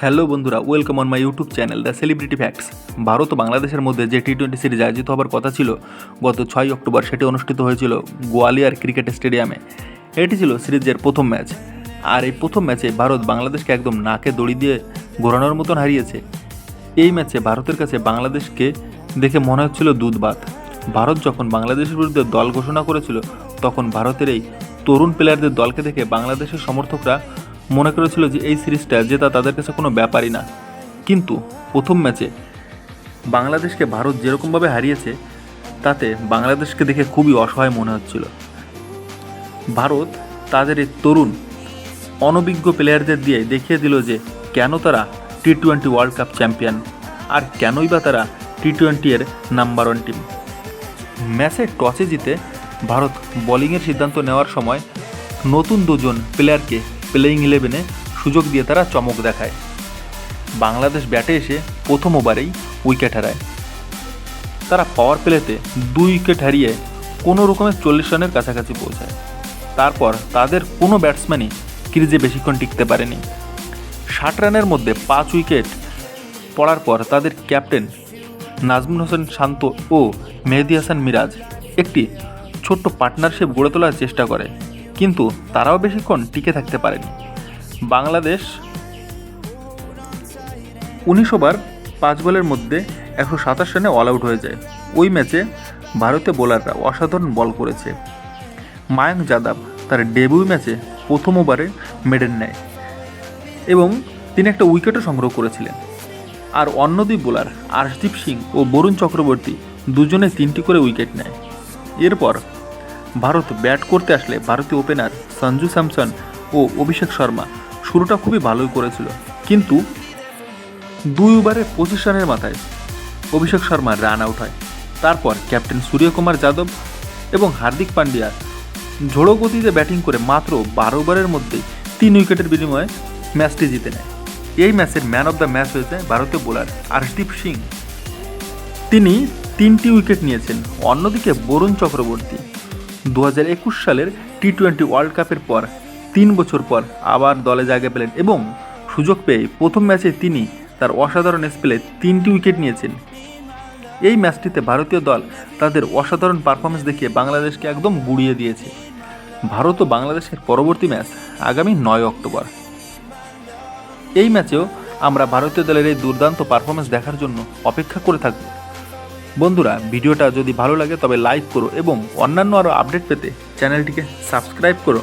Hello বন্ধুরা, welcome on my YouTube channel the celebrity facts. Bharat ও বাংলাদেশের মধ্যে যে টি-20 সিরিজ আয়োজিত হবার কথা ছিল গত 6 অক্টোবর, সেটি অনুষ্ঠিত হয়েছিল গোয়ালিয়র ক্রিকেট স্টেডিয়ামে। এটি ছিল সিরিজের প্রথম ম্যাচ। আর এই প্রথম ম্যাচে ভারত বাংলাদেশকে একদম নাকে দড়ি দিয়ে ঘোরানোর মতন হারিয়েছে। এই ম্যাচে ভারতের কাছে বাংলাদেশকে দেখে মনে হচ্ছিল দুধ ভাত। ভারত যখন বাংলাদেশের বিরুদ্ধে দল ঘোষণা করেছিল, তখন ভারতের এই তরুণ প্লেয়ারদের দলকে দেখে বাংলাদেশের সমর্থকরা মনে করেছিল যে এই সিরিজটা জেতা তাদের কাছে কোনো ব্যাপারই না। কিন্তু প্রথম ম্যাচে বাংলাদেশকে ভারত যেরকমভাবে হারিয়েছে, তাতে বাংলাদেশকে দেখে খুবই অসহায় মনে হচ্ছিল। ভারত তাদের এই তরুণ অনভিজ্ঞ প্লেয়ারদের দিয়ে দেখিয়ে দিল যে কেন তারা টি-20 ওয়ার্ল্ড কাপ চ্যাম্পিয়ন, আর কেনই বা তারা টি-20 এর নাম্বার 1 টিম। ম্যাচে টসে জিতে ভারত বোলিংয়ের সিদ্ধান্ত নেওয়ার সময় নতুন দুজন প্লেয়ারকে প্লেয়িং 11-এ সুযোগ দিয়ে তারা চমক দেখায়। বাংলাদেশ ব্যাটে এসে প্রথম ওভারেই উইকেট হারায়। তারা পাওয়ার প্লেতে 2 উইকেট হারিয়ে কোনো রকমের 40 রানের কাছাকাছি পৌঁছায়। তারপর তাদের কোনো ব্যাটসম্যানই ক্রিজে বেশিক্ষণ টিকতে পারেনি। 60 রানের মধ্যে 5 উইকেট পড়ার পর তাদের ক্যাপ্টেন নাজমুল হোসেন শান্ত ও মেহেদী হাসান মিরাজ একটি ছোট্ট পার্টনারশিপ গড়ে তোলার চেষ্টা করে, কিন্তু তারাও বেশিক্ষণ টিকে থাকতে পারেনি। বাংলাদেশ 19 ওভার 5 বলের মধ্যে 127 রানে অল আউট হয়ে যায়। ওই ম্যাচে ভারতীয় বোলাররা অসাধারণ বল করেছে। মায়াঙ্ক যাদব তার ডেবিউ ম্যাচে প্রথম ওভারে মেডেন নেয় এবং তিনি একটা উইকেটও সংগ্রহ করেছিলেন। আর অন্য দুই বোলার আর্শদীপ সিং ও বরুণ চক্রবর্তী দুজনে 3টি করে উইকেট নেয়। এরপর ভারত ব্যাট করতে আসলে ভারতীয় ওপেনার সঞ্জু স্যামসন ও অভিষেক শর্মা শুরুটা খুবই ভালোই করেছিল, কিন্তু 2 ওভারে 25 রানের মাথায় অভিষেক শর্মা রান আউট হয়। তারপর ক্যাপ্টেন সূর্যকুমার যাদব এবং হার্দিক পান্ডিয়া ঝোড়ো গতিতে ব্যাটিং করে মাত্র 12 ওভারের মধ্যেই 3 উইকেটের বিনিময়ে ম্যাচটি জিতে নেয়। এই ম্যাচের ম্যান অফ দ্য ম্যাচ হয়েছে ভারতীয় বোলার আর্শদীপ সিং। তিনি 3টি উইকেট নিয়েছেন। অন্যদিকে বরুণ চক্রবর্তী 2021 সালের টি-20 ওয়ার্ল্ড কাপের পর 3 বছর পর আবার দলে জায়গা পেলেন এবং সুযোগ পেয়ে প্রথম ম্যাচে তিনি তার অসাধারণ স্পেলে 3টি উইকেট নিয়েছেন। এই ম্যাচটিতে ভারতীয় দল তাদের অসাধারণ পারফরমেন্স দেখিয়ে বাংলাদেশকে একদম গুড়িয়ে দিয়েছে। ভারত ও বাংলাদেশের পরবর্তী ম্যাচ আগামী 9 অক্টোবর। এই ম্যাচেও আমরা ভারতীয় দলের এই দুর্দান্ত পারফরমেন্স দেখার জন্য অপেক্ষা করে থাকব। বন্ধুরা, ভিডিওটা যদি ভালো লাগে তবে লাইক করো এবং অন্যান্য আরও আপডেট পেতে চ্যানেলটিকে সাবস্ক্রাইব করো।